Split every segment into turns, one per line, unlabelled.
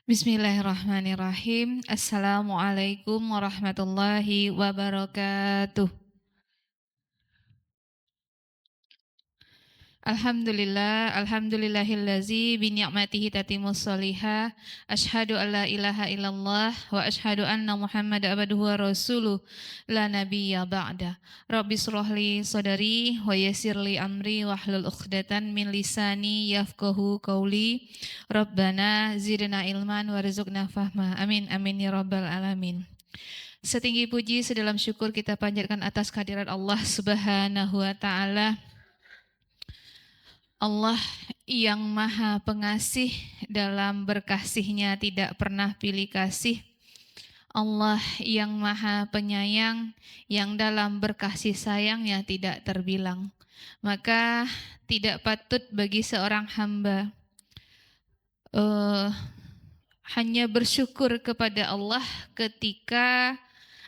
Bismillahirrahmanirrahim. Assalamualaikum warahmatullahi wabarakatuh. Alhamdulillahillazi bi ni'matihi tatimmus shaliha. Asyhadu an la ilaha illallah wa asyhadu anna Muhammadar abduhu wa rasuluh la nabiyya ba'da. Rabbi shrahli sadri wa yassirli amri wahlul 'uqdatam min lisani yafqahu qawli. Rabbana zidna ilman warzuqna fahma. Amin amin ya rabbal alamin. Setinggi puji sedalam syukur kita panjatkan atas kehadirat Allah Subhanahu wa taala. Allah yang maha pengasih dalam berkasihnya tidak pernah pilih kasih. Allah yang maha penyayang yang dalam berkasih sayangnya tidak terbilang. Maka tidak patut bagi seorang hamba hanya bersyukur kepada Allah ketika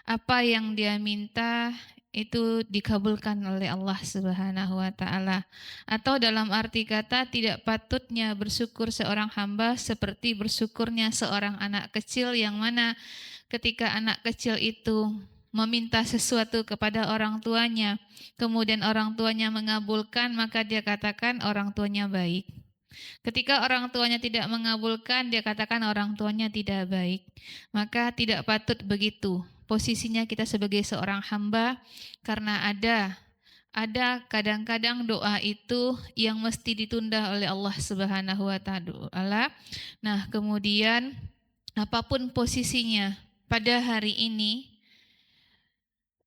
apa yang dia minta itu dikabulkan oleh Allah Subhanahu wa taala. Atau dalam arti kata tidak patutnya bersyukur seorang hamba seperti bersyukurnya seorang anak kecil yang mana ketika anak kecil itu meminta sesuatu kepada orang tuanya, kemudian orang tuanya mengabulkan, maka dia katakan orang tuanya baik. Ketika orang tuanya tidak mengabulkan, dia katakan orang tuanya tidak baik. Maka tidak patut begitu posisinya kita sebagai seorang hamba, karena ada kadang-kadang doa itu yang mesti ditunda oleh Allah Subhanahu wa taala. Nah, kemudian apapun posisinya pada hari ini,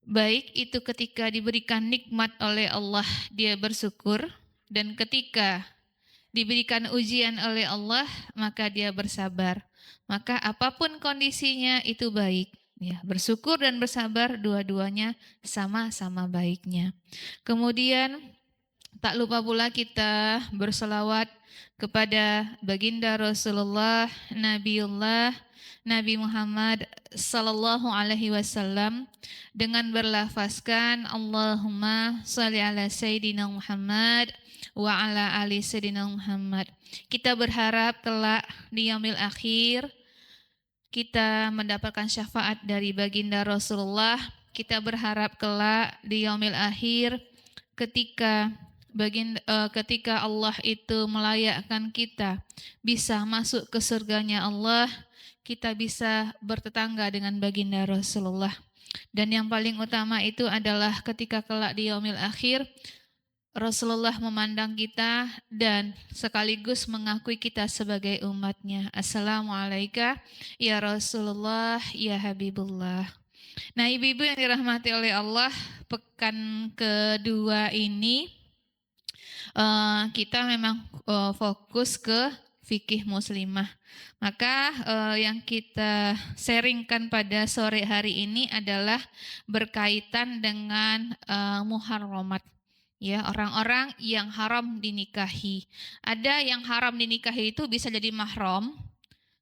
baik itu ketika diberikan nikmat oleh Allah dia bersyukur, dan ketika diberikan ujian oleh Allah maka dia bersabar. Maka apapun kondisinya itu baik. Ya, bersyukur dan bersabar dua-duanya sama-sama baiknya. Kemudian tak lupa pula kita berselawat kepada baginda Rasulullah Nabiullah Nabi Muhammad sallallahu alaihi wasallam dengan berlafazkan Allahumma shalli ala sayyidina Muhammad wa ala ali sayyidina Muhammad. Kita berharap kelak di yaumil akhir kita mendapatkan syafaat dari baginda Rasulullah. Kita berharap kelak di yaumil akhir ketika Allah itu melayakkan kita bisa masuk ke surganya Allah, kita bisa bertetangga dengan baginda Rasulullah. Dan yang paling utama itu adalah ketika kelak di yaumil akhir Rasulullah memandang kita dan sekaligus mengakui kita sebagai umatnya. Assalamualaikum ya Rasulullah ya Habibullah. Nah, ibu-ibu yang dirahmati oleh Allah, pekan kedua ini kita memang fokus ke fikih muslimah. Maka yang kita sharingkan pada sore hari ini adalah berkaitan dengan muharramat. Ya, orang-orang yang haram dinikahi. Ada yang haram dinikahi itu bisa jadi mahram,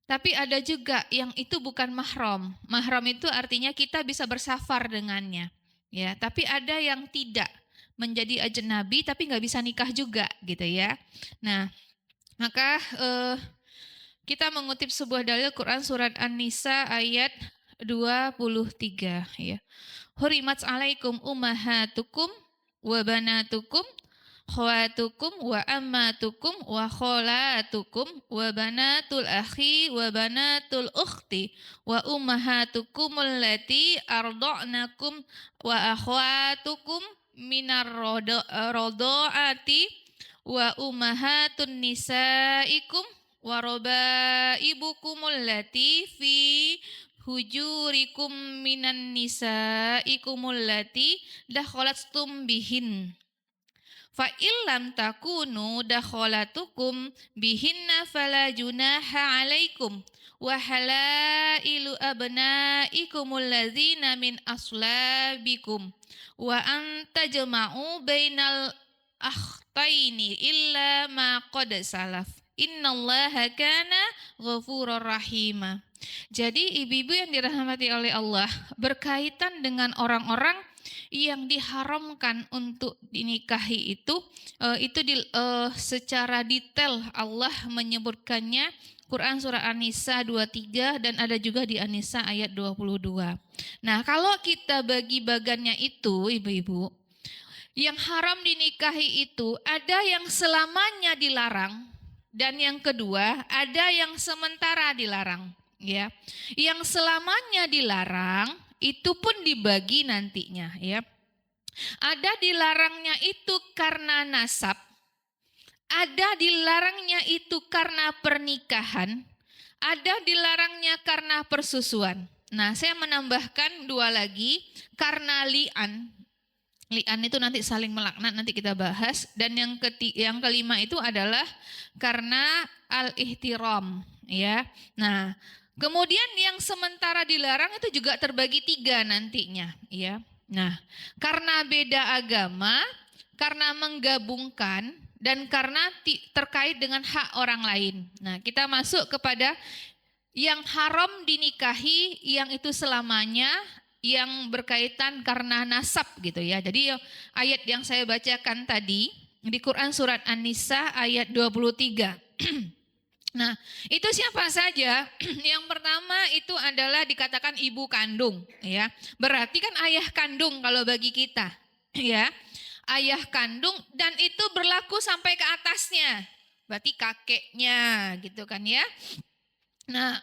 tapi ada juga yang itu bukan mahram. Mahram itu artinya kita bisa bersafar dengannya. Ya, tapi ada yang tidak, menjadi ajnabi tapi nggak bisa nikah juga gitu ya. Nah, maka kita mengutip sebuah dalil Quran surat An-Nisa ayat 23 ya. Hurimat alaikum ummahatukum wa banatukum khawatukum wa ammatukum wa kholatukum wa banatul akhi wa banatul ukhti wa ummahatukum allati arda'nakum wa akhwatukum minar rodo'ati wa ummahatun nisaikum wa robaibukum allati fi hujurikum minan nisaikum allati dakhalatum bihin. Fa illam takunu dakhalatukum bihinna fala junaha alaikum wa halailu abnaikumul ladzina min aslabikum wa an tajma'u bainal akhtaini illa ma qad salaf. Innallaha kana ghafurur rahima. Jadi ibu-ibu yang dirahmati oleh Allah, berkaitan dengan orang-orang yang diharamkan untuk dinikahi itu secara detail Allah menyebutkannya Quran surah An-Nisa 23 dan ada juga di An-Nisa ayat 22. Nah, kalau kita bagi bagannya itu, ibu-ibu, yang haram dinikahi itu ada yang selamanya dilarang dan yang kedua ada yang sementara dilarang, ya. Yang selamanya dilarang itu pun dibagi nantinya, ya. Ada dilarangnya itu karena nasab, ada dilarangnya itu karena pernikahan, ada dilarangnya karena persusuan. Nah, saya menambahkan dua lagi karena li'an. Li'an itu nanti saling melaknat, nanti kita bahas. Dan yang kelima itu adalah karena al-ihtiram, ya. Nah, kemudian yang sementara dilarang itu juga terbagi tiga nantinya, ya. Nah, karena beda agama, karena menggabungkan, dan karena terkait dengan hak orang lain. Nah, kita masuk kepada yang haram dinikahi, yang itu selamanya, yang berkaitan karena nasab gitu ya. Jadi ayat yang saya bacakan tadi di Quran surat An-Nisa ayat 23. Nah, itu siapa saja? Yang pertama itu adalah dikatakan ibu kandung, ya. Berarti kan ayah kandung kalau bagi kita, ya. Ayah kandung dan itu berlaku sampai ke atasnya. Berarti kakeknya gitu kan ya. Nah,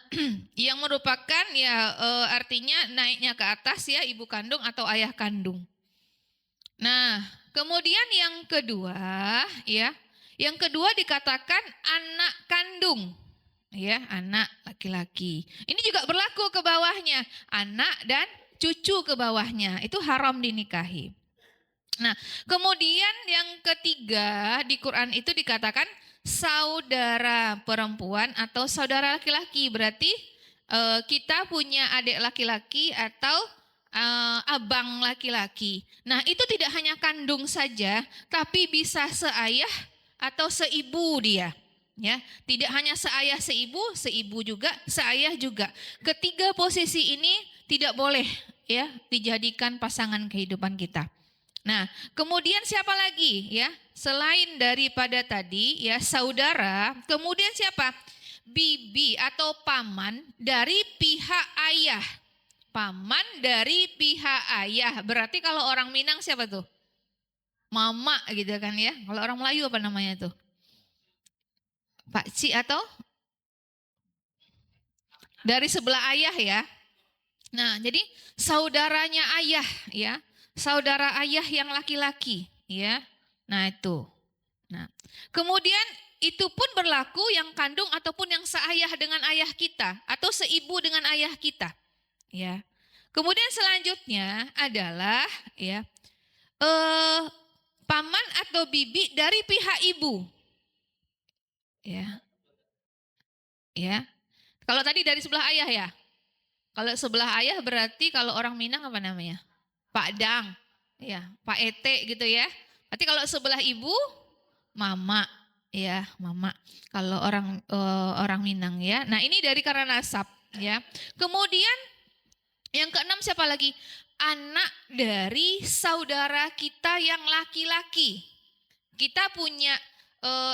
yang merupakan ya artinya naiknya ke atas ya ibu kandung atau ayah kandung. Nah, kemudian yang kedua ya, yang kedua dikatakan anak kandung. Ya, anak laki-laki. Ini juga berlaku ke bawahnya, anak dan cucu ke bawahnya. Itu haram dinikahi. Nah, kemudian yang ketiga di Quran itu dikatakan saudara perempuan atau saudara laki-laki. Berarti kita punya adik laki-laki atau abang laki-laki. Nah, itu tidak hanya kandung saja, tapi bisa seayah atau seibu dia. Ya, tidak hanya seayah seibu juga, seayah juga. Ketiga posisi ini tidak boleh ya dijadikan pasangan kehidupan kita. Nah, kemudian siapa lagi ya? Selain daripada tadi ya saudara, kemudian siapa? Bibi atau paman dari pihak ayah. Paman dari pihak ayah. Berarti kalau orang Minang siapa tuh? Mama gitu kan ya. Kalau orang Melayu apa namanya tuh? Pakcik atau dari sebelah ayah ya. Nah, jadi saudaranya ayah ya. Saudara ayah yang laki-laki ya. Nah, itu. Nah, kemudian itu pun berlaku yang kandung ataupun yang seayah dengan ayah kita atau seibu dengan ayah kita. Ya. Kemudian selanjutnya adalah ya paman atau bibi dari pihak ibu. Ya. Ya. Kalau tadi dari sebelah ayah ya. Kalau sebelah ayah berarti kalau orang Minang apa namanya? Pak Dang. Ya, Pak Ete gitu ya. Berarti kalau sebelah ibu mama ya, mama. Kalau orang Minang ya. Nah, ini dari karena nasab ya. Kemudian yang keenam siapa lagi? Anak dari saudara kita yang laki-laki. Kita punya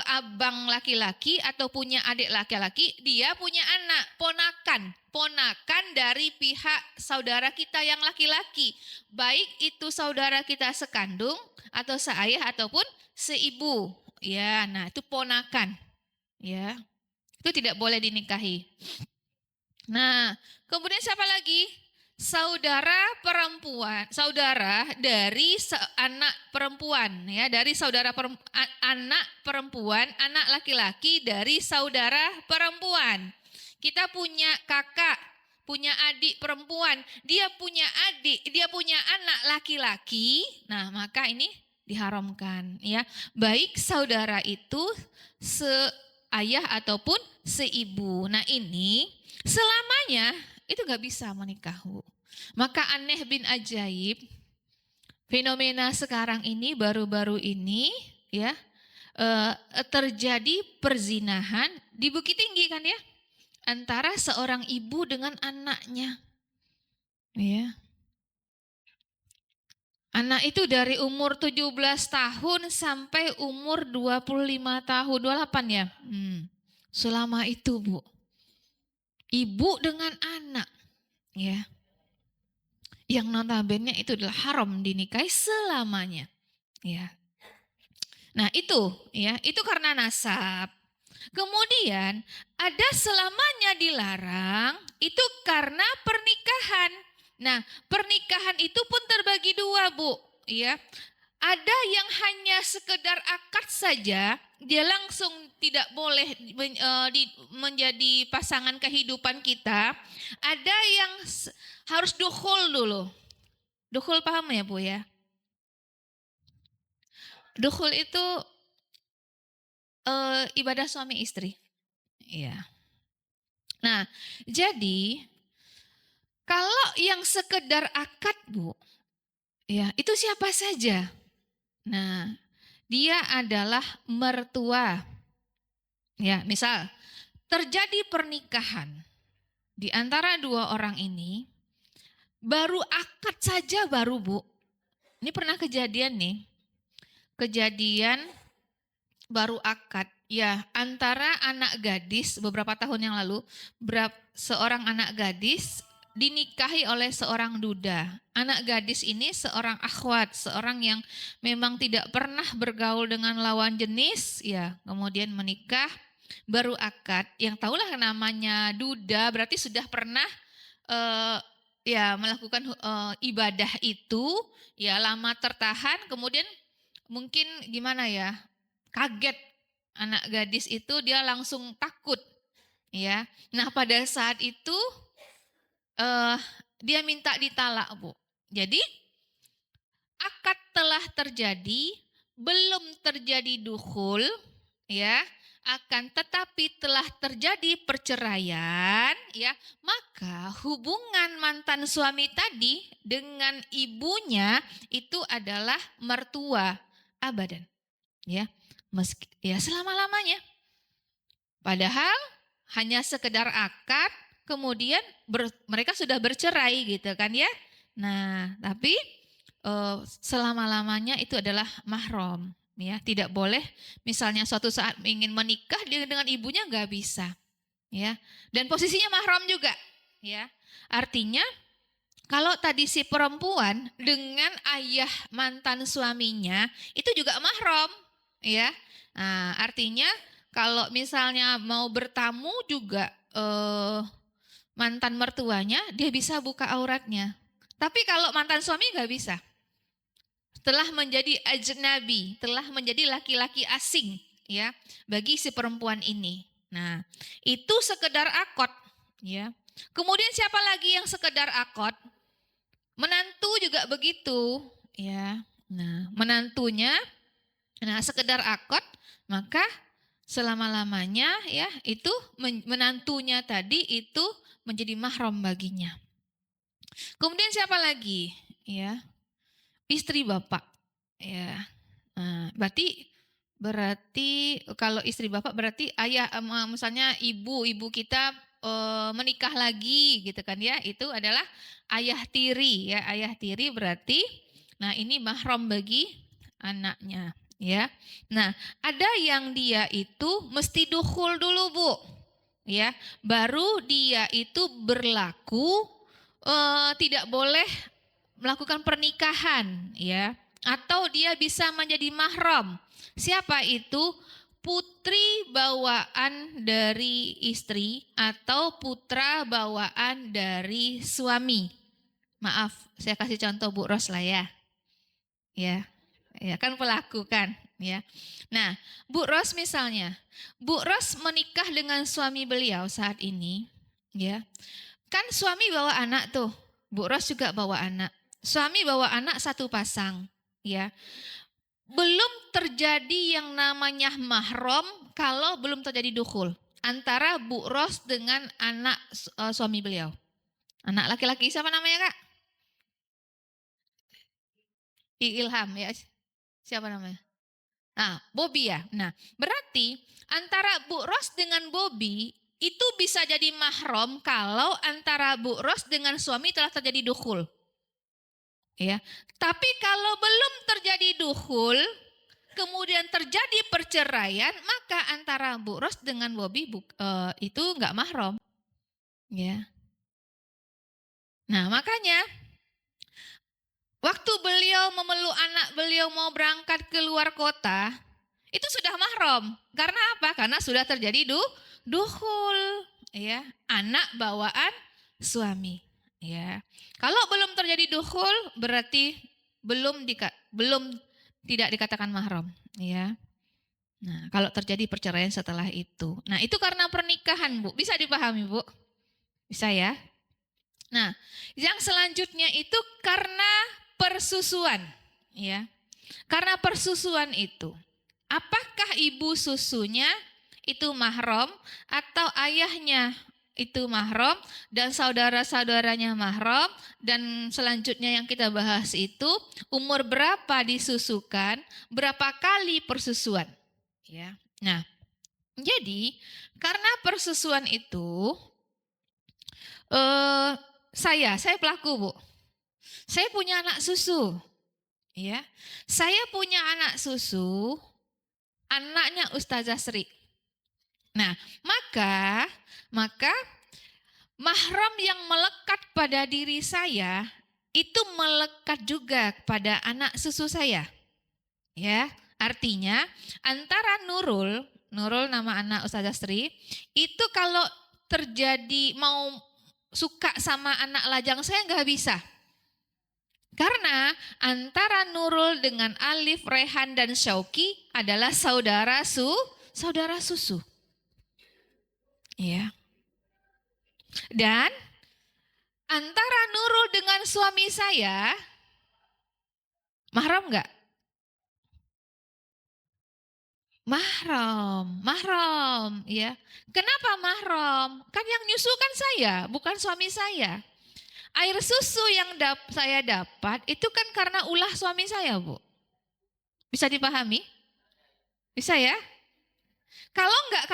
abang laki-laki atau punya adik laki-laki, dia punya anak, ponakan dari pihak saudara kita yang laki-laki. Baik itu saudara kita sekandung atau seayah ataupun seibu. Ya, nah itu ponakan. Ya. Itu tidak boleh dinikahi. Nah, kemudian siapa lagi? Saudara perempuan, saudara dari anak perempuan ya, dari saudara anak perempuan, anak laki-laki dari saudara perempuan. Kita punya kakak, punya adik perempuan, dia punya adik, dia punya anak laki-laki. Nah, maka ini diharamkan ya. Baik saudara itu seayah ataupun seibu. Nah, ini selamanya itu nggak bisa menikah. Maka aneh bin ajaib, fenomena sekarang ini baru-baru ini ya terjadi perzinahan di Bukit Tinggi kan ya, antara seorang ibu dengan anaknya. Ya. Anak itu dari umur 17 tahun sampai umur 25 tahun, 28 ya. Selama itu Bu. ibu dengan anak, ya, yang notabene itu adalah haram dinikahi selamanya, ya. Nah itu, ya, itu karena nasab. Kemudian ada selamanya dilarang itu karena pernikahan. Nah, pernikahan itu pun terbagi dua, Bu, ya. Ada yang hanya sekedar akad saja, dia langsung tidak boleh menjadi pasangan kehidupan kita. Ada yang harus dukhul dulu. Dukhul paham ya, Bu ya? Dukhul itu ibadah suami istri. Iya. Nah, jadi kalau yang sekedar akad, Bu, ya, itu siapa saja? Nah, dia adalah mertua. Ya, misal terjadi pernikahan di antara dua orang ini, baru akad saja baru, Bu. Ini pernah kejadian nih. Kejadian baru akad, ya, antara anak gadis beberapa tahun yang lalu, seorang anak gadis dinikahi oleh seorang duda. Anak gadis ini seorang akhwat, seorang yang memang tidak pernah bergaul dengan lawan jenis, ya, kemudian menikah, baru akad. Yang tahulah namanya duda berarti sudah pernah eh, ya melakukan ibadah itu, ya, lama tertahan, kemudian mungkin gimana ya, kaget anak gadis itu, dia langsung takut, ya. Nah pada saat itu eh, dia minta ditalak, Bu. Jadi akad telah terjadi, belum terjadi dukhul, ya, akan tetapi telah terjadi perceraian, ya, maka hubungan mantan suami tadi dengan ibunya itu adalah mertua abadan, ya, meski ya selama-lamanya. Padahal hanya sekedar akad, kemudian mereka sudah bercerai gitu kan ya. Nah, tapi selama-lamanya itu adalah mahram, ya. Tidak boleh misalnya suatu saat ingin menikah dengan ibunya nggak bisa, ya. Dan posisinya mahram juga, ya. Artinya kalau tadi si perempuan dengan ayah mantan suaminya itu juga mahram, ya. Nah, artinya kalau misalnya mau bertamu juga mantan mertuanya, dia bisa buka auratnya. Tapi kalau mantan suami nggak bisa. Telah menjadi ajnabi, telah menjadi laki-laki asing, ya, bagi si perempuan ini. Nah, itu sekedar akad, ya. Kemudian siapa lagi yang sekedar akad? Menantu juga begitu, ya. Nah, menantunya, nah, sekedar akad, maka selama-lamanya, ya, itu menantunya tadi itu menjadi mahram baginya. Kemudian siapa lagi? Ya, istri bapak. Ya, nah, berarti kalau istri bapak berarti ayah, misalnya ibu kita menikah lagi gitu kan ya, itu adalah ayah tiri, ya, ayah tiri berarti, nah ini mahram bagi anaknya, ya. Nah ada yang dia itu mesti dukhul dulu, Bu, ya, baru dia itu berlaku tidak boleh melakukan pernikahan, ya, atau dia bisa menjadi mahram. Siapa itu? Putri bawaan dari istri atau putra bawaan dari suami. Maaf, saya kasih contoh Bu Ros lah ya. Ya. Ya kan pelaku kan, ya. Nah, Bu Ros misalnya, Bu Ros menikah dengan suami beliau saat ini, ya. Kan suami bawa anak tuh, Bu Ros juga bawa anak. Suami bawa anak satu pasang, ya. Belum terjadi yang namanya mahram kalau belum terjadi dukhul antara Bu Ros dengan anak suami beliau. Anak laki-laki siapa namanya, Kak? Ilham ya. Siapa namanya? Nah, Bobby ya. Nah, berarti antara Bu Ros dengan Bobby itu bisa jadi mahram kalau antara Bu Ros dengan suami telah terjadi dukhul. Ya. Tapi kalau belum terjadi dukhul, kemudian terjadi perceraian, maka antara Bu Ros dengan Bobby itu nggak mahram. Ya. Nah, makanya waktu beliau memeluk anak beliau mau berangkat ke luar kota, itu sudah mahram. Karena apa? Karena sudah terjadi duhul, ya, anak bawaan suami, ya. Kalau belum terjadi duhul berarti belum tidak dikatakan mahram, ya. Nah, kalau terjadi perceraian setelah itu. Nah, itu karena pernikahan, Bu. Bisa dipahami, Bu? Bisa ya? Nah, yang selanjutnya itu karena persusuan, ya. Karena persusuan itu, apakah ibu susunya itu mahram atau ayahnya itu mahram dan saudara-saudaranya mahram, dan selanjutnya yang kita bahas itu umur berapa disusukan, berapa kali persusuan, ya. Nah, jadi karena persusuan itu eh saya pelaku, Bu. Saya punya anak susu, ya. Saya punya anak susu, anaknya Ustazah Sri. Nah, maka mahram yang melekat pada diri saya itu melekat juga pada anak susu saya. Ya, artinya antara Nurul nama anak Ustazah Sri, itu kalau terjadi mau suka sama anak lajang saya nggak bisa. Karena antara Nurul dengan Alif, Rehan, dan Syauki adalah saudara susu. Ya. Dan antara Nurul dengan suami saya, mahram nggak? Mahram, ya. Kenapa mahram? Kan yang nyusu kan saya, bukan suami saya. Air susu yang saya dapat itu kan karena ulah suami saya, Bu. Bisa dipahami? Bisa ya? Kalau enggak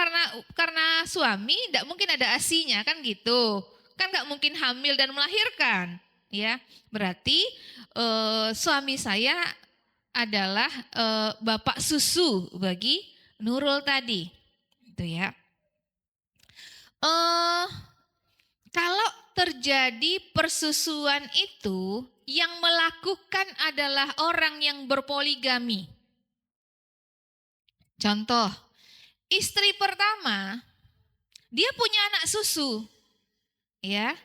karena suami, enggak mungkin ada asinya kan gitu. Kan enggak mungkin hamil dan melahirkan, ya. Berarti suami saya adalah bapak susu bagi Nurul tadi, itu ya. Kalau terjadi persusuan itu yang melakukan adalah orang yang berpoligami. Contoh, istri pertama, dia punya anak susu, ya.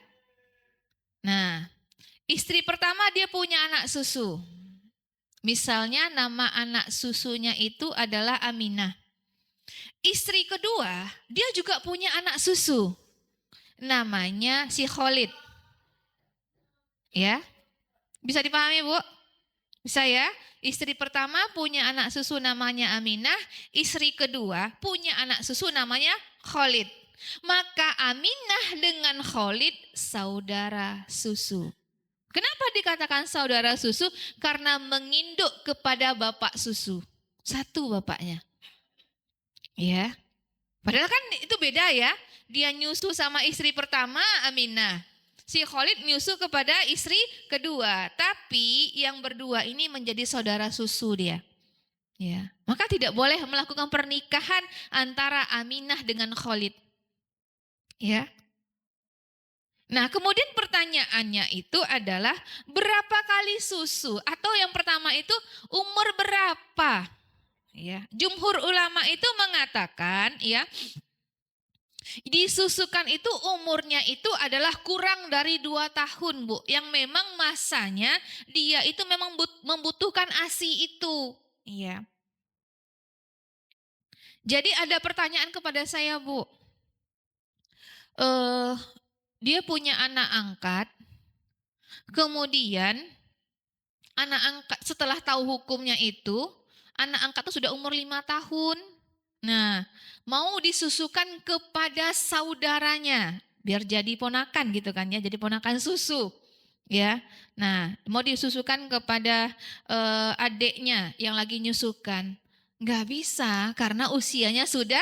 Nah, istri pertama dia punya anak susu. Misalnya nama anak susunya itu adalah Aminah. Istri kedua, dia juga punya anak susu. Namanya si Khalid. Ya, bisa dipahami, Bu? Bisa ya? Istri pertama punya anak susu namanya Aminah, istri kedua punya anak susu namanya Khalid. Maka Aminah dengan Khalid saudara susu. Kenapa dikatakan saudara susu? Karena menginduk kepada bapak susu. Satu bapaknya. Ya. Padahal kan itu beda ya. Dia nyusu sama istri pertama Aminah. Si Khalid nyusu kepada istri kedua, tapi yang berdua ini menjadi saudara susu dia. Ya, maka tidak boleh melakukan pernikahan antara Aminah dengan Khalid. Ya. Nah, kemudian pertanyaannya itu adalah berapa kali susu? Atau yang pertama itu umur berapa? Ya, jumhur ulama itu mengatakan ya, disusukan itu umurnya itu adalah kurang dari 2 tahun, Bu. Yang memang masanya dia itu memang membutuhkan ASI itu. Iya. Jadi ada pertanyaan kepada saya, Bu. Dia punya anak angkat. Kemudian anak angkat setelah tahu hukumnya itu, anak angkat itu sudah umur 5 tahun. Nah, mau disusukan kepada saudaranya biar jadi ponakan gitu kan ya, jadi ponakan susu. Ya. Nah, mau disusukan kepada adiknya yang lagi nyusukan. Nggak bisa karena usianya sudah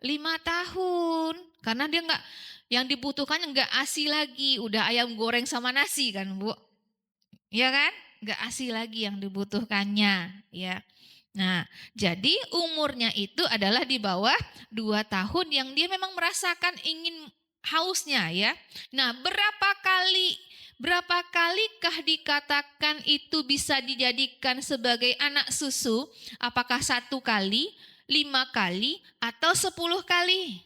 5 tahun. Karena dia nggak, yang dibutuhkan nggak ASI lagi, udah ayam goreng sama nasi kan, Bu. Ya kan? Nggak ASI lagi yang dibutuhkannya, ya. Nah, jadi umurnya itu adalah di bawah 2 tahun yang dia memang merasakan ingin hausnya ya. Nah, berapa kalikah dikatakan itu bisa dijadikan sebagai anak susu? Apakah 1 kali, 5 kali, atau 10 kali?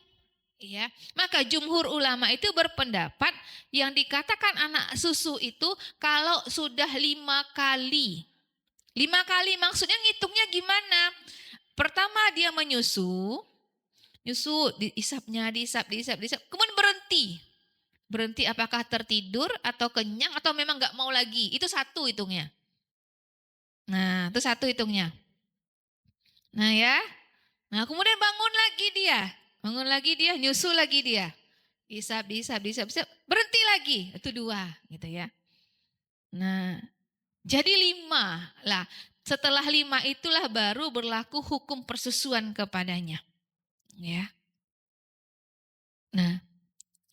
Ya, maka jumhur ulama itu berpendapat yang dikatakan anak susu itu kalau sudah 5 kali. 5 kali maksudnya ngitungnya gimana? Pertama dia menyusu, nyusu, diisap, kemudian berhenti. Berhenti apakah tertidur atau kenyang atau memang nggak mau lagi. Itu satu hitungnya. Nah, itu satu hitungnya. Nah ya, nah kemudian bangun lagi dia. Bangun lagi dia, nyusu lagi dia. Diisap, berhenti lagi. Itu 2 gitu ya. Nah, jadi 5. Lah, setelah 5 itulah baru berlaku hukum persusuan kepadanya. Ya. Nah,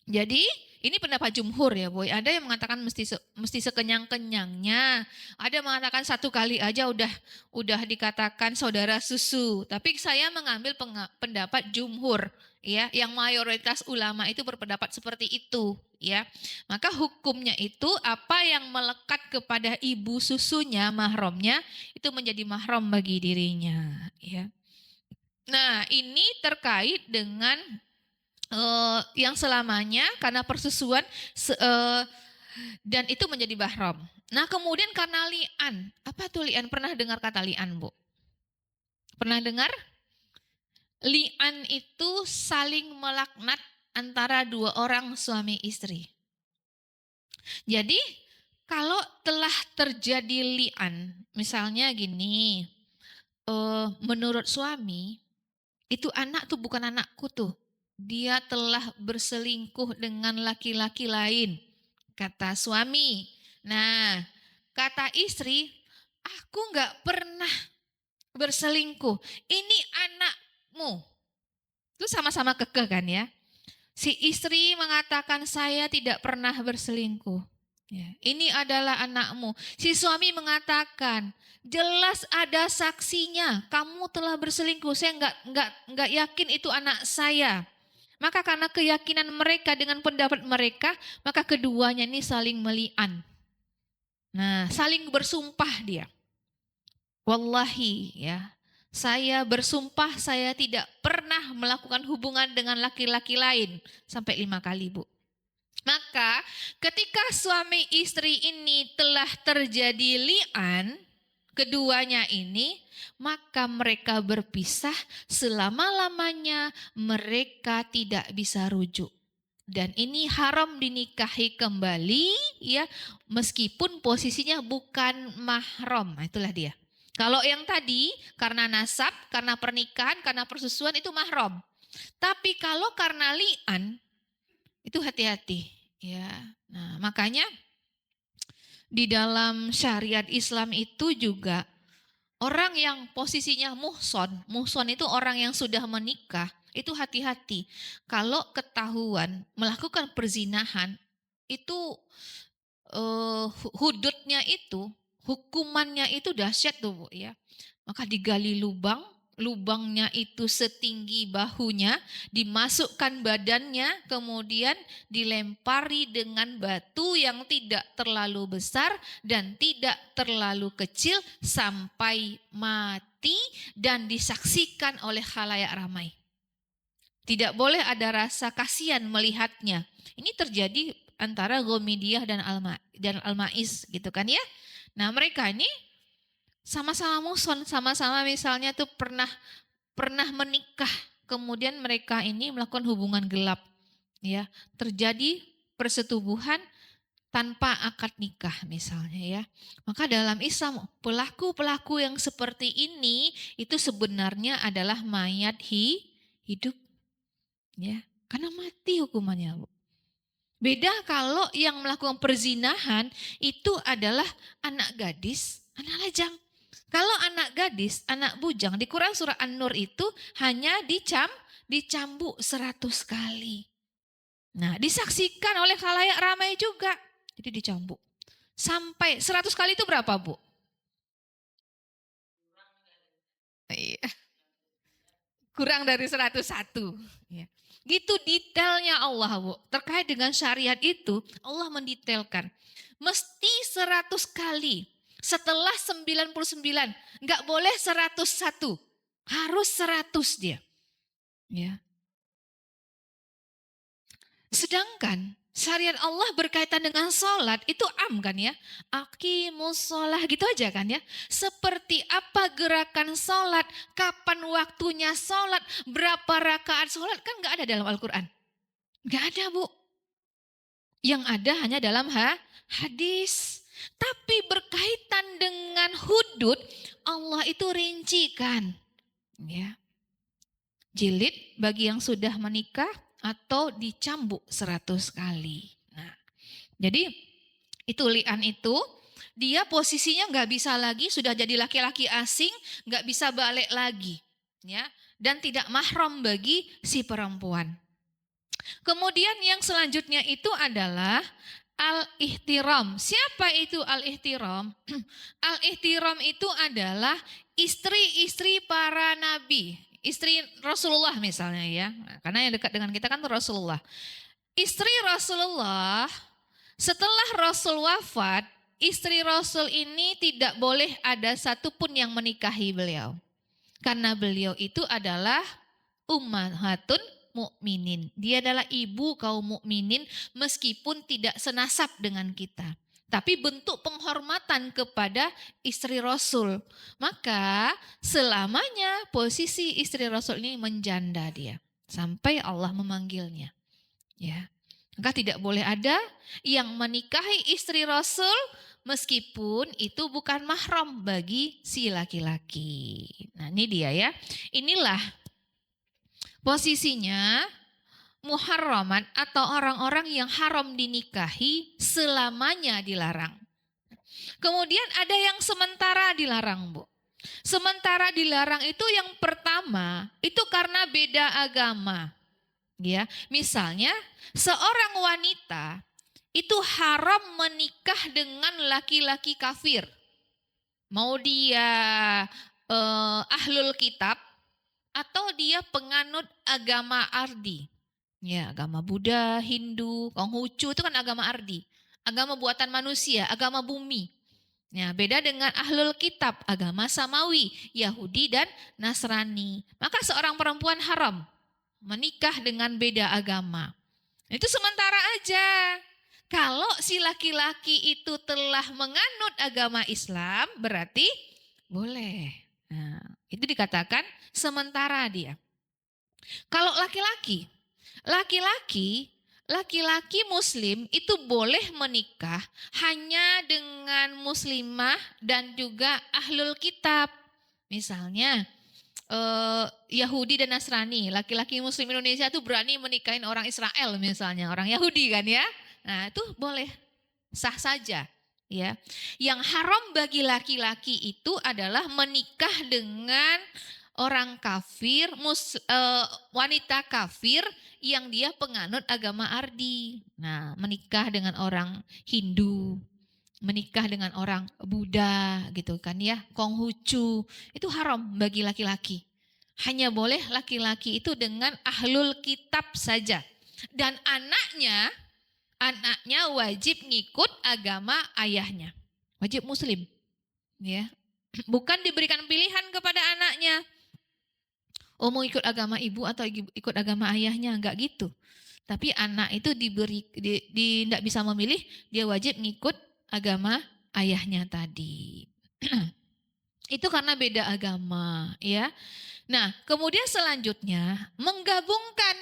jadi ini pendapat jumhur ya, Boy. Ada yang mengatakan mesti sekenyang-kenyangnya. Ada yang mengatakan 1 kali aja udah dikatakan saudara susu. Tapi saya mengambil pendapat jumhur, ya, yang mayoritas ulama itu berpendapat seperti itu, ya. Maka hukumnya itu apa yang melekat kepada ibu susunya, mahramnya, itu menjadi mahram bagi dirinya, ya. Nah, ini terkait dengan yang selamanya karena persusuan dan itu menjadi mahram. Nah, kemudian karena li'an. Apa tuh li'an? Pernah dengar kata li'an, Bu? Pernah dengar? Li'an itu saling melaknat antara 2 orang suami istri. Jadi, kalau telah terjadi li'an, misalnya gini, menurut suami, itu anak tuh bukan anakku tuh. Dia telah berselingkuh dengan laki-laki lain, kata suami. Nah, kata istri, aku nggak pernah berselingkuh. Ini anakmu. Itu sama-sama kekeh kan ya. Si istri mengatakan saya tidak pernah berselingkuh. Ya, ini adalah anakmu. Si suami mengatakan jelas ada saksinya. Kamu telah berselingkuh. Saya nggak yakin itu anak saya. Maka karena keyakinan mereka dengan pendapat mereka, maka keduanya ini saling meli'an. Nah, saling bersumpah dia. Wallahi ya, saya bersumpah saya tidak pernah melakukan hubungan dengan laki-laki lain sampai 5 kali, Bu. Maka ketika suami istri ini telah terjadi li'an, keduanya ini, maka mereka berpisah selama-lamanya mereka tidak bisa rujuk. Dan ini haram dinikahi kembali ya, meskipun posisinya bukan mahram. Nah, itulah dia. Kalau yang tadi karena nasab, karena pernikahan, karena persusuan itu mahram. Tapi kalau karena li'an itu hati-hati ya. Nah, makanya di dalam syariat Islam itu juga orang yang posisinya muhson itu orang yang sudah menikah, itu hati-hati. Kalau ketahuan melakukan perzinahan, itu hududnya itu, hukumannya itu dahsyat tuh, Bu, ya. Maka digali lubang, lubangnya itu setinggi bahunya, dimasukkan badannya, kemudian dilempari dengan batu yang tidak terlalu besar dan tidak terlalu kecil sampai mati dan disaksikan oleh khalayak ramai. Tidak boleh ada rasa kasihan melihatnya. Ini terjadi antara Gomidiyah dan Al-Ma'is gitu kan ya. Nah, mereka ini sama-sama muson, sama-sama misalnya tuh pernah menikah, kemudian mereka ini melakukan hubungan gelap, ya, terjadi persetubuhan tanpa akad nikah misalnya ya. Maka dalam Islam pelaku-pelaku yang seperti ini itu sebenarnya adalah mayat hidup, ya, karena mati hukumannya, Bu. Beda kalau yang melakukan perzinahan itu adalah anak gadis, anak lajang. Kalau anak gadis, anak bujang, di Quran surah An-Nur itu hanya dicambuk 100 kali. Nah, disaksikan oleh khalayak ramai juga. Jadi dicambuk. Sampai 100 kali itu berapa, Bu? Iya. Kurang dari 101. Ya. Gitu detailnya Allah, Bu. Terkait dengan syariat itu, Allah mendetailkan. Mesti 100 kali. Setelah 99, nggak boleh 101. Harus 100 dia. Ya. Sedangkan syariat Allah berkaitan dengan sholat itu kan ya. Aqimus sholah gitu aja kan ya. Seperti apa gerakan sholat, kapan waktunya sholat, berapa rakaat sholat kan nggak ada dalam Al-Quran. Nggak ada, Bu. Yang ada hanya dalam hadis. Tapi berkaitan dengan hudud, Allah itu rincikan. Ya. Jilid bagi yang sudah menikah atau dicambuk 100 kali. Nah, jadi itu li'an itu dia posisinya nggak bisa lagi, sudah jadi laki-laki asing, nggak bisa balik lagi, ya, dan tidak mahram bagi si perempuan. Kemudian yang selanjutnya itu adalah al-ihtiram. Siapa itu al-ihtiram? Al-ihtiram itu adalah istri-istri para nabi. Istri Rasulullah misalnya ya. Karena yang dekat dengan kita kan Rasulullah. Istri Rasulullah, setelah Rasul wafat, istri Rasul ini tidak boleh ada satupun yang menikahi beliau. Karena beliau itu adalah ummahatun mukminin. Dia adalah ibu kaum mukminin meskipun tidak senasab dengan kita. Tapi bentuk penghormatan kepada istri Rasul. Maka selamanya posisi istri Rasul ini menjanda dia. Sampai Allah memanggilnya. Ya. Maka tidak boleh ada yang menikahi istri Rasul meskipun itu bukan mahram bagi si laki-laki. Nah ini dia ya. Inilah posisinya muharraman atau orang-orang yang haram dinikahi selamanya dilarang. Kemudian ada yang sementara dilarang, Bu. Sementara dilarang itu yang pertama, itu karena beda agama. Ya, misalnya seorang wanita itu haram menikah dengan laki-laki kafir. Mau dia ahlul kitab atau dia penganut agama Ardi. Ya, agama Buddha, Hindu, Konghucu itu kan agama Ardi. Agama buatan manusia, agama bumi. Ya, beda dengan ahlul kitab, agama Samawi, Yahudi dan Nasrani. Maka seorang perempuan haram menikah dengan beda agama. Itu sementara aja. Kalau si laki-laki itu telah menganut agama Islam, berarti boleh. Nah, itu dikatakan sementara dia. Kalau laki-laki Muslim itu boleh menikah hanya dengan muslimah dan juga ahlul kitab. Misalnya Yahudi dan Nasrani, laki-laki Muslim Indonesia tuh berani menikahin orang Israel misalnya, orang Yahudi kan ya. Nah itu boleh, sah saja ya. Yang haram bagi laki-laki itu adalah menikah dengan orang kafir, wanita kafir yang dia penganut agama Ardi. Nah menikah dengan orang Hindu, menikah dengan orang Buddha gitu kan ya, Konghucu, itu haram bagi laki-laki. Hanya boleh laki-laki itu dengan ahlul kitab saja. Dan anaknya wajib ngikut agama ayahnya. Wajib muslim. Ya. Bukan diberikan pilihan kepada anaknya. Oh mau ikut agama ibu atau ikut agama ayahnya, enggak gitu. Tapi anak itu tidak bisa memilih, dia wajib ngikut agama ayahnya tadi. Itu karena beda agama, ya. Nah, kemudian selanjutnya menggabungkan.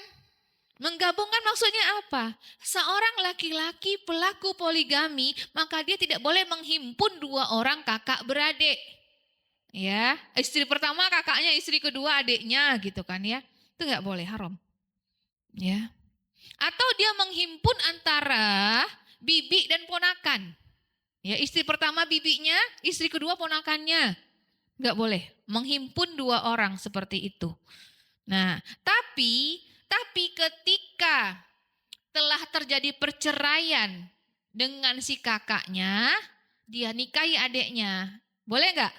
Menggabungkan maksudnya apa? Seorang laki-laki pelaku poligami, maka dia tidak boleh menghimpun dua orang kakak beradik. Ya, istri pertama kakaknya, istri kedua adiknya gitu kan ya. Itu nggak boleh, haram. Ya. Atau dia menghimpun antara bibi dan ponakan. Ya, istri pertama bibinya, istri kedua ponakannya. Nggak boleh menghimpun dua orang seperti itu. Nah, tapi ketika telah terjadi perceraian dengan si kakaknya, dia nikahi adiknya. Boleh nggak?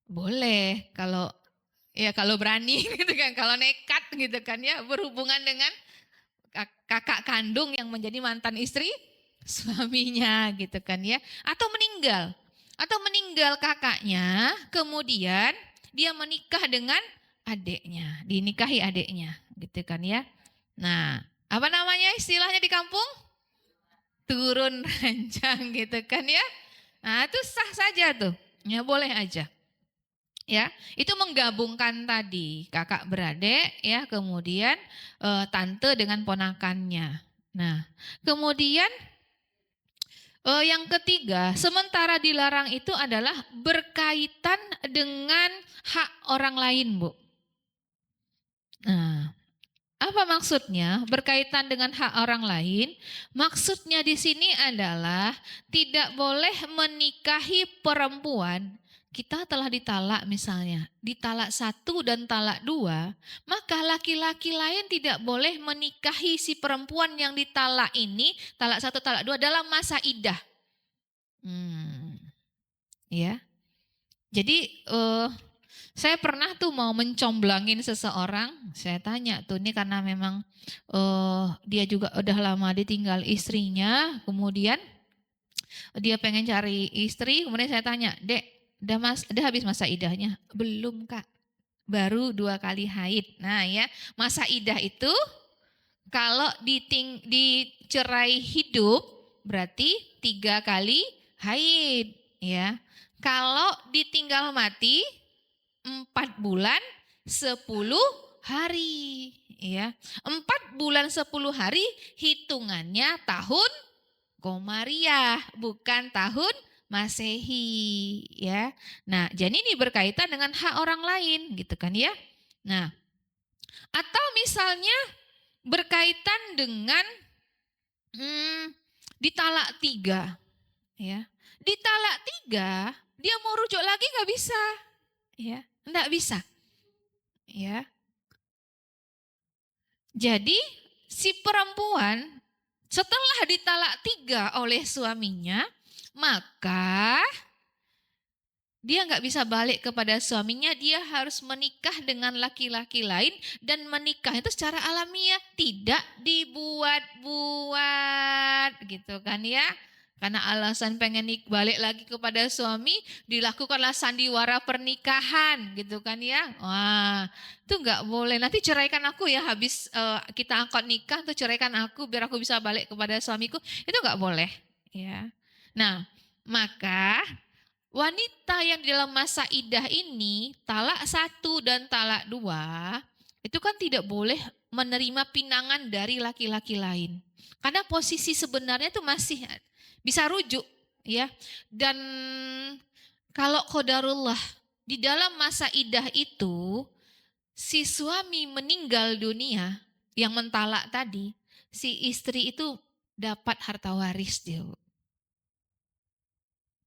Boleh kalau Ya kalau berani gitu kan, kalau nekat gitu kan ya, berhubungan dengan kakak kandung yang menjadi mantan istri suaminya gitu kan ya. Atau meninggal kakaknya, kemudian dia menikah dengan adiknya, dinikahi adiknya gitu kan ya. Nah, apa namanya istilahnya di kampung? Turun ranjang gitu kan ya. Nah, itu sah saja tuh. Ya boleh aja. Ya, itu menggabungkan tadi kakak beradik ya, kemudian tante dengan ponakannya. Nah, kemudian yang ketiga, sementara dilarang itu adalah berkaitan dengan hak orang lain, Bu. Nah, apa maksudnya? Berkaitan dengan hak orang lain. Maksudnya di sini adalah tidak boleh menikahi perempuan. Kita telah ditalak misalnya, ditalak 1 dan talak 2, maka laki-laki lain tidak boleh menikahi si perempuan yang ditalak ini, talak 1, talak 2 dalam masa iddah. Ya. Jadi saya pernah tuh mau mencomblangin seseorang, saya tanya tuh ini karena memang dia juga udah lama ditinggal istrinya, kemudian dia pengen cari istri, kemudian saya tanya, Dek, udah habis masa idahnya? Belum Kak, baru 2 kali haid. Nah ya, masa idah itu kalau dicerai hidup berarti 3 kali haid ya. Kalau ditinggal mati 4 bulan 10 hari ya. 4 bulan 10 hari hitungannya tahun Komariah, bukan tahun Masehi ya. Nah, jadi ini berkaitan dengan hak orang lain gitu kan ya. Nah, atau misalnya berkaitan dengan ditalak 3 ya. Ditalak 3, dia mau rujuk lagi nggak bisa ya, nggak bisa ya. Jadi si perempuan setelah ditalak 3 oleh suaminya, maka dia nggak bisa balik kepada suaminya, dia harus menikah dengan laki-laki lain, dan menikah itu secara alamiah, tidak dibuat-buat gitu kan ya. Karena alasan pengen balik lagi kepada suami, dilakukanlah sandiwara pernikahan gitu kan ya. Wah, itu nggak boleh. Nanti ceraikan aku ya, habis kita akad nikah tuh ceraikan aku biar aku bisa balik kepada suamiku. Itu nggak boleh ya. Nah, maka wanita yang di dalam masa idah ini, talak 1 dan talak 2, itu kan tidak boleh menerima pinangan dari laki-laki lain. Karena posisi sebenarnya itu masih bisa rujuk ya. Dan kalau qadarullah di dalam masa idah itu si suami meninggal dunia yang mentalak tadi, si istri itu dapat harta waris dia.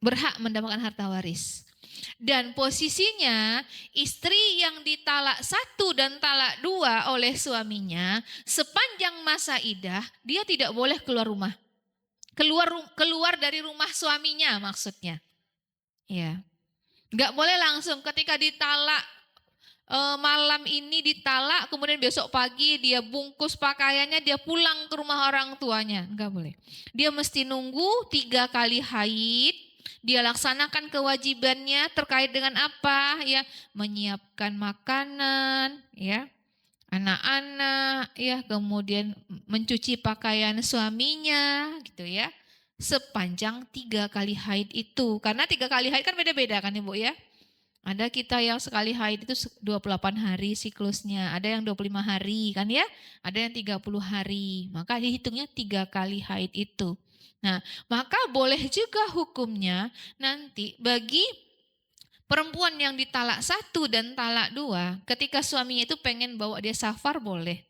Berhak mendapatkan harta waris. Dan posisinya istri yang ditalak 1 dan talak 2 oleh suaminya, sepanjang masa idah dia tidak boleh keluar rumah. Keluar dari rumah suaminya maksudnya. Ya. Nggak boleh langsung ketika ditalak malam ini ditalak, kemudian besok pagi dia bungkus pakaiannya, dia pulang ke rumah orang tuanya. Nggak boleh. Dia mesti nunggu 3 kali haid, dia laksanakan kewajibannya terkait dengan apa ya, menyiapkan makanan ya, anak-anak ya, kemudian mencuci pakaian suaminya gitu ya, sepanjang 3 kali haid itu. Karena 3 kali haid kan beda-beda kan Ibu ya. Ada kita yang sekali haid itu 28 hari siklusnya, ada yang 25 hari kan ya, ada yang 30 hari. Maka dihitungnya 3 kali haid itu. Nah, maka boleh juga hukumnya nanti bagi perempuan yang ditalak 1 dan talak 2, ketika suaminya itu pengen bawa dia safar boleh.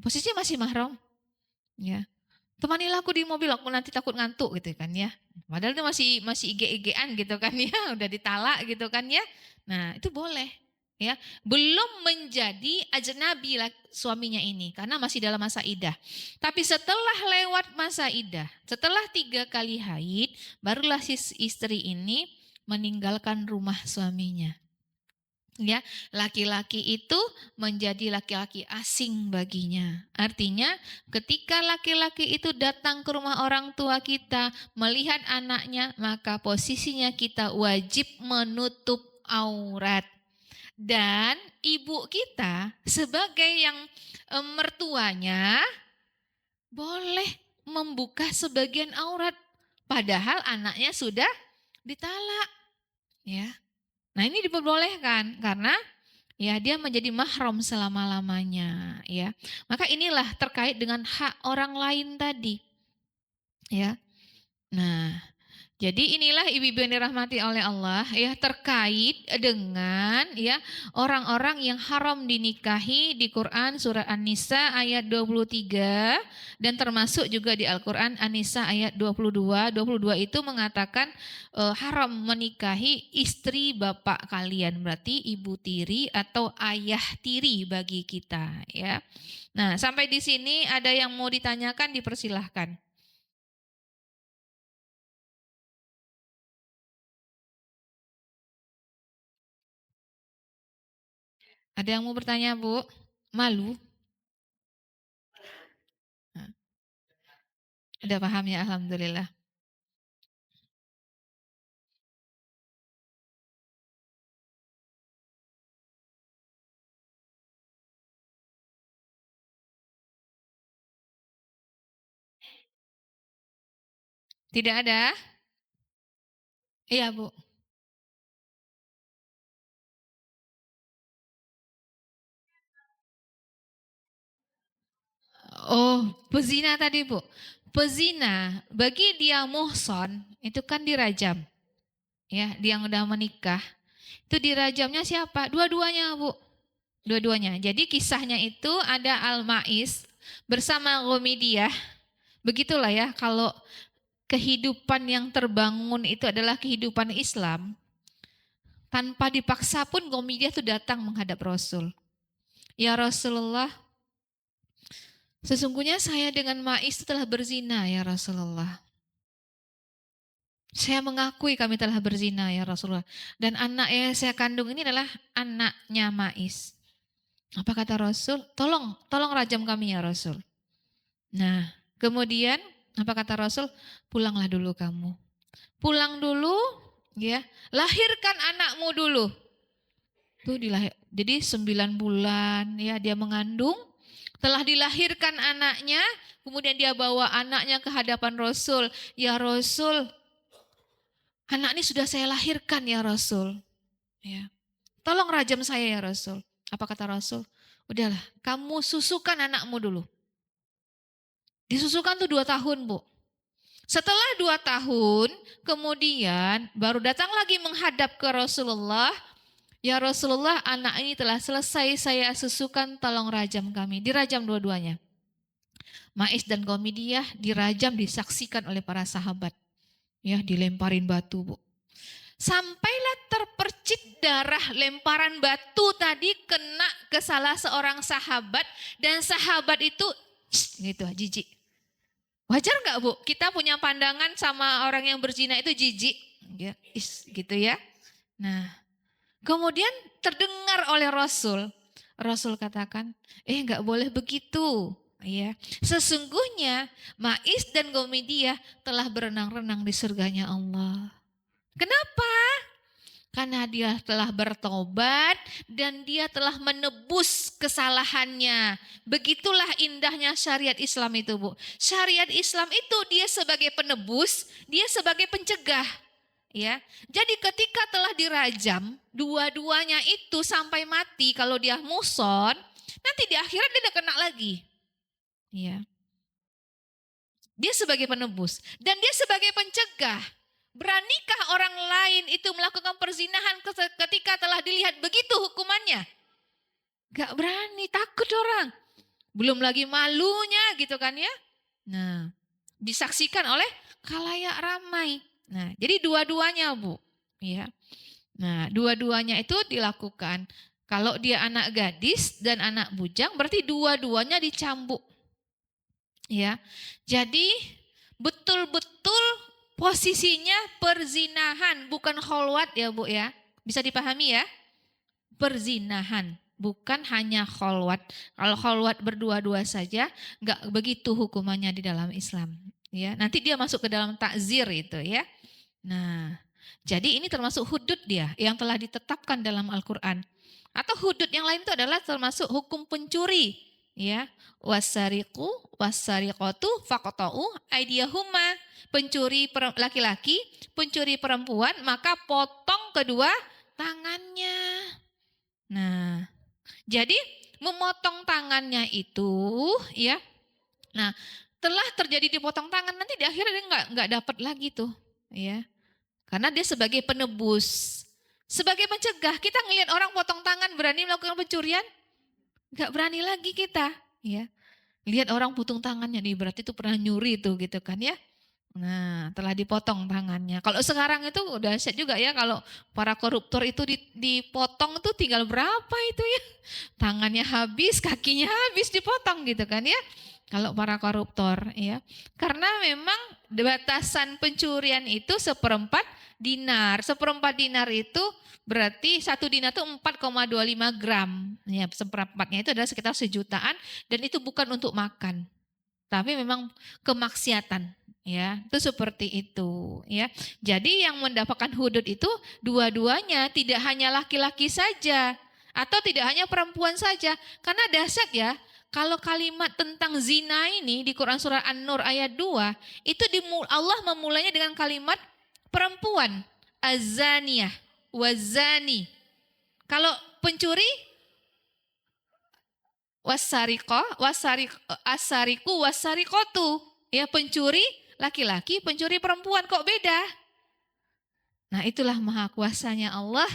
Posisinya masih mahram. Ya. Temanilah aku di mobil, aku nanti takut ngantuk gitu kan ya. Padahal itu masih ige-igean gitu kan ya, udah ditalak gitu kan ya. Nah, itu boleh ya. Belum menjadi ajnabi suaminya ini karena masih dalam masa idah. Tapi setelah lewat masa idah, setelah 3 kali haid, barulah si istri ini meninggalkan rumah suaminya. Ya, laki-laki itu menjadi laki-laki asing baginya. Artinya, ketika laki-laki itu datang ke rumah orang tua kita, melihat anaknya, maka posisinya kita wajib menutup aurat. Dan ibu kita sebagai yang mertuanya boleh membuka sebagian aurat, padahal anaknya sudah ditalak, ya. Nah, ini diperbolehkan karena ya dia menjadi mahram selama-lamanya, ya. Maka inilah terkait dengan hak orang lain tadi, ya. Nah, jadi inilah ibu-ibu yang dirahmati oleh Allah ya, terkait dengan ya orang-orang yang haram dinikahi di Quran surat An-Nisa ayat 23 dan termasuk juga di Al-Quran An-Nisa ayat 22. 22 itu mengatakan haram menikahi istri bapak kalian, berarti ibu tiri atau ayah tiri bagi kita, ya. Nah, sampai di sini ada yang mau ditanyakan, dipersilahkan. Ada yang mau bertanya, Bu? Malu? Nah, udah paham ya, alhamdulillah. Tidak ada? Iya, Bu. Oh, pezina tadi, Bu. Pezina, bagi dia muhson, itu kan dirajam. Ya, dia yang udah menikah. Itu dirajamnya siapa? Dua-duanya, Bu. Dua-duanya. Jadi kisahnya itu ada Al-Ma'is bersama Gomidiyah. Begitulah ya, kalau kehidupan yang terbangun itu adalah kehidupan Islam, tanpa dipaksa pun Gomidiyah itu datang menghadap Rasul. Ya Rasulullah, sesungguhnya saya dengan Ma'is telah berzina ya Rasulullah. Saya mengakui kami telah berzina ya Rasulullah. Dan anak yang saya kandung ini adalah anaknya Ma'is. Apa kata Rasul? Tolong rajam kami ya Rasul. Nah, kemudian apa kata Rasul? Pulanglah dulu kamu. Pulang dulu, ya. Lahirkan anakmu dulu. Tuh jadi 9 bulan ya dia mengandung, telah dilahirkan anaknya, kemudian dia bawa anaknya ke hadapan Rasul. Ya Rasul, anak ini sudah saya lahirkan ya Rasul. Ya. Tolong rajam saya ya Rasul. Apa kata Rasul? Udahlah, kamu susukan anakmu dulu. Disusukan tuh 2 tahun, Bu. Setelah 2 tahun, kemudian baru datang lagi menghadap ke Rasulullah. Ya Rasulullah, anak ini telah selesai saya susukan, tolong rajam kami. Dirajam dua-duanya. Ma'is dan Qomidiyah dirajam, disaksikan oleh para sahabat. Ya, dilemparin batu, Bu. Sampailah terpercik darah lemparan batu tadi kena ke salah seorang sahabat, dan sahabat itu gitu, jijik. Wajar nggak, Bu? Kita punya pandangan sama orang yang berzina itu jijik, ya, gitu ya. Nah, kemudian terdengar oleh Rasul. Rasul katakan, nggak boleh begitu. Ya, sesungguhnya Ma'is dan Gomidiyah telah berenang-renang di surganya Allah. Kenapa? Karena dia telah bertobat dan dia telah menebus kesalahannya. Begitulah indahnya syariat Islam itu, Bu. Syariat Islam itu dia sebagai penebus, dia sebagai pencegah. Ya, jadi ketika telah dirajam, dua-duanya itu sampai mati, kalau dia muson, nanti di akhirat dia tidak kena lagi. Ya, dia sebagai penebus dan dia sebagai pencegah. Beranikah orang lain itu melakukan perzinahan ketika telah dilihat begitu hukumannya? Gak berani, takut orang. Belum lagi malunya gitu kan ya. Nah, disaksikan oleh khalayak ramai. Nah, jadi dua-duanya, Bu. Ya. Nah, dua-duanya itu dilakukan. Kalau dia anak gadis dan anak bujang, berarti dua-duanya dicambuk. Ya. Jadi betul-betul posisinya perzinahan, bukan kholwat ya, Bu ya. Bisa dipahami ya? perzinahan, bukan hanya kholwat. Kalau kholwat berdua-dua saja, nggak begitu hukumannya di dalam Islam. Ya, nanti dia masuk ke dalam takzir itu ya. Nah, jadi ini termasuk hudud dia yang telah ditetapkan dalam Al-Quran. Atau hudud yang lain itu adalah termasuk hukum pencuri. Ya, wasariku wasariqatu faqta'u aydiyahuma. Pencuri laki-laki, pencuri perempuan, maka potong kedua tangannya. Nah, jadi memotong tangannya itu ya. Nah, telah terjadi dipotong tangan, nanti di akhirnya dia nggak dapat lagi tuh, ya. Karena dia sebagai penebus, sebagai mencegah. Kita ngelihat orang potong tangan berani melakukan pencurian, nggak berani lagi kita, ya. Lihat orang potong tangannya nih, berarti itu pernah nyuri tuh gitu kan ya. Nah, telah dipotong tangannya. Kalau sekarang itu udah set juga ya, kalau para koruptor itu dipotong tuh tinggal berapa itu ya. Tangannya habis, kakinya habis dipotong gitu kan ya. Kalau para koruptor ya. Karena memang batasan pencurian itu seperempat dinar. Seperempat dinar itu berarti satu dinar itu 4,25 gram. Ya, seperempatnya itu adalah sekitar sejutaan dan itu bukan untuk makan. Tapi memang kemaksiatan ya, itu seperti itu ya. Jadi yang mendapatkan hudud itu dua-duanya, tidak hanya laki-laki saja atau tidak hanya perempuan saja. Karena dahsyat ya, kalau kalimat tentang zina ini di Quran surah An-Nur ayat 2 itu Allah memulainya dengan kalimat perempuan, azaniyah, wazani. Kalau pencuri asariku wasarikotu. Ya, pencuri laki-laki, pencuri perempuan, kok beda? Nah, itulah maha kuasanya Allah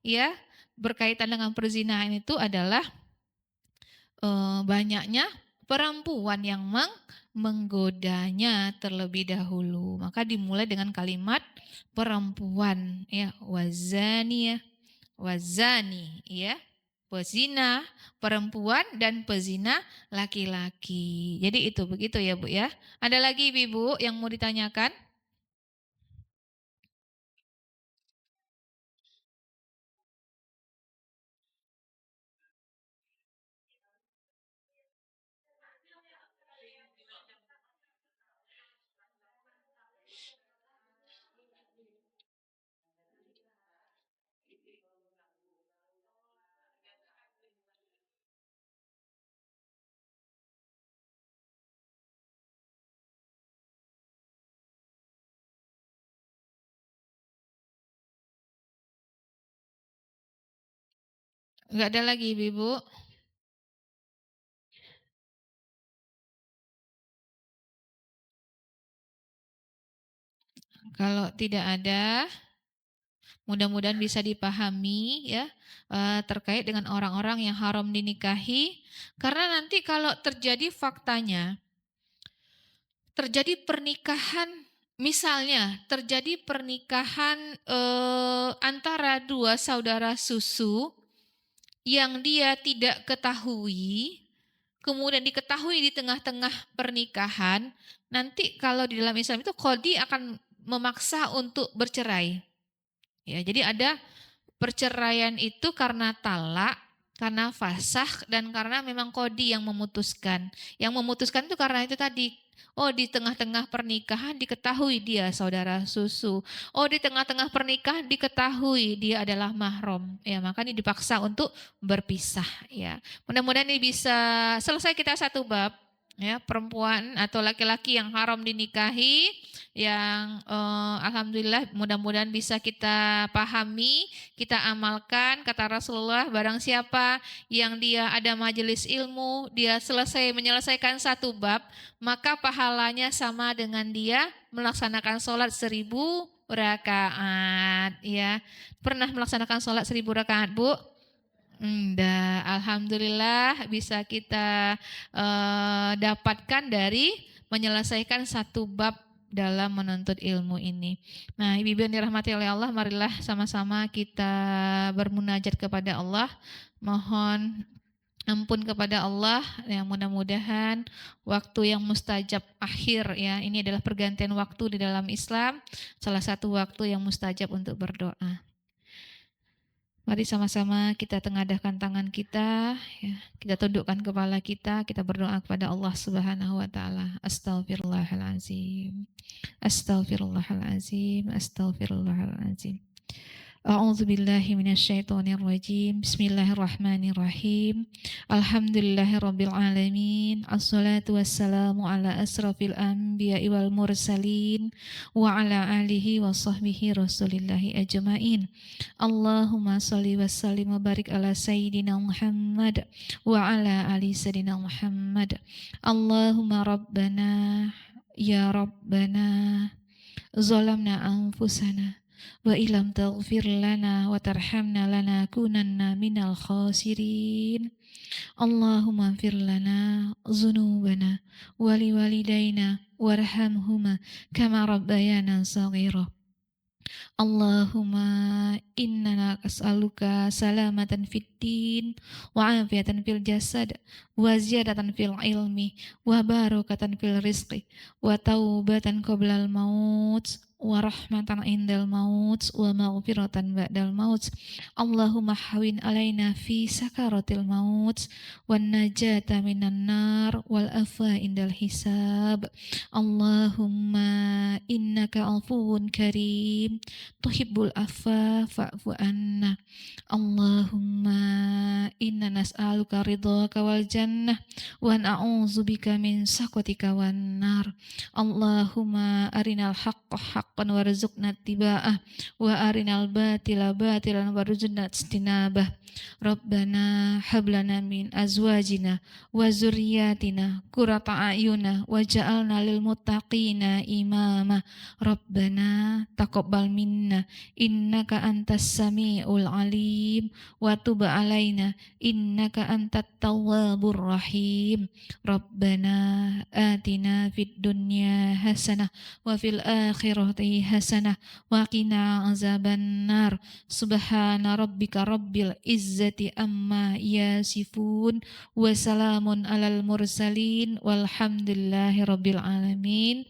ya, berkaitan dengan perzinahan itu adalah banyaknya perempuan yang menggodanya terlebih dahulu. Maka dimulai dengan kalimat perempuan ya, wazani ya, wazani ya. Pezina perempuan dan pezina laki-laki. Jadi itu begitu ya Bu ya. Ada lagi Ibu yang mau ditanyakan? Enggak ada lagi Ibu. Kalau tidak ada, mudah-mudahan bisa dipahami ya terkait dengan orang-orang yang haram dinikahi. Karena nanti kalau terjadi faktanya, terjadi pernikahan, misalnya terjadi pernikahan antara dua saudara susu yang dia tidak ketahui, kemudian diketahui di tengah-tengah pernikahan, nanti kalau di dalam Islam itu qadhi akan memaksa untuk bercerai. Ya, jadi ada perceraian itu karena talak, karena fasah, dan karena memang qadhi yang memutuskan. Yang memutuskan itu karena itu tadi. Oh, di tengah-tengah pernikahan diketahui dia saudara susu. Oh, di tengah-tengah pernikahan diketahui dia adalah mahram. Ya, maka ini dipaksa untuk berpisah ya. Mudah-mudahan ini bisa selesai kita satu bab ya, perempuan atau laki-laki yang haram dinikahi yang alhamdulillah mudah-mudahan bisa kita pahami, kita amalkan. Kata Rasulullah, barang siapa yang dia ada majelis ilmu, dia menyelesaikan satu bab, maka pahalanya sama dengan dia melaksanakan sholat 1000 rakaat ya. Pernah melaksanakan sholat 1000 rakaat Bu? Enggak, alhamdulillah bisa kita dapatkan dari menyelesaikan satu bab dalam menuntut ilmu ini. Nah, Ibu yang dirahmati oleh Allah, marilah sama-sama kita bermunajat kepada Allah, mohon ampun kepada Allah, yang mudah-mudahan waktu yang mustajab akhir ya, ini adalah pergantian waktu di dalam Islam, salah satu waktu yang mustajab untuk berdoa. Mari sama-sama kita tengadahkan tangan kita, ya. Kita tundukkan kepala kita berdoa kepada Allah Subhanahu wa taala. Astaghfirullahalazim. Astaghfirullahalazim. Astaghfirullahalazim. A'udzu billahi minasyaitonir rajim. Bismillahirrahmanirrahim. Alhamdulillahirabbil alamin. Assalatu wassalamu ala asrafil anbiya'i wal mursalin wa ala alihi wa sahbihi rasulillahi ajmain. Allahumma shalli wa sallim wa barik ala sayyidina Muhammad wa ala ali sayyidina Muhammad. Allahumma rabbana ya rabbana zalamna anfusana wa ilam taghfir lana wa tarhamna lanakunanna minal khasirin. Allahumma fir lana dzunubana wa liwalidayna warhamhuma kama rabbayana shaghira. Allahumma inna as'aluka salamatan fid din wa afiatan fil jasad wa ziyadatan fil ilmi wa barakatan fil rizqi wa taubatan qoblal maut wa rahmatan indal maut wa maghfiratan ba'dal maut. Allahumma hawin alaina fi sakaratil maut wan najata minan nar wal afa indal hisab. Allahumma innaka afuwun karim tuhibbul afwa fa'fu anna. Allahumma inna nas'aluka ridhaka wal jannah wa na'udzubika min sakhatika wan nar. Allahumma arinal haqqa haqqan warzuqna ittiba'ah wa arinal batila batilan warzuqna ijtinabah. Rabbana hablana min azwajina wa zurriyatina qurrata a'yuna waj'alna lil muttaqina imama. Rabbana taqabbal minna innaka antas samiul alim wa tub alaina innaka antat tawwabur rahim. Rabbana atina fid dunya hasanah wa fil akhirati hasanah wa qina azabannar. Subhana rabbika rabbil izzati amma yasifun wa salamun alal mursalin walhamdulillahi rabbil alamin.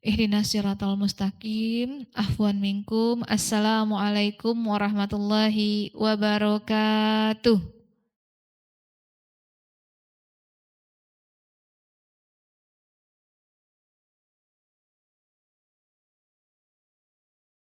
Ihdinas siratal mustaqim. Afwan minkum. Assalamualaikum warahmatullahi wabarakatuh.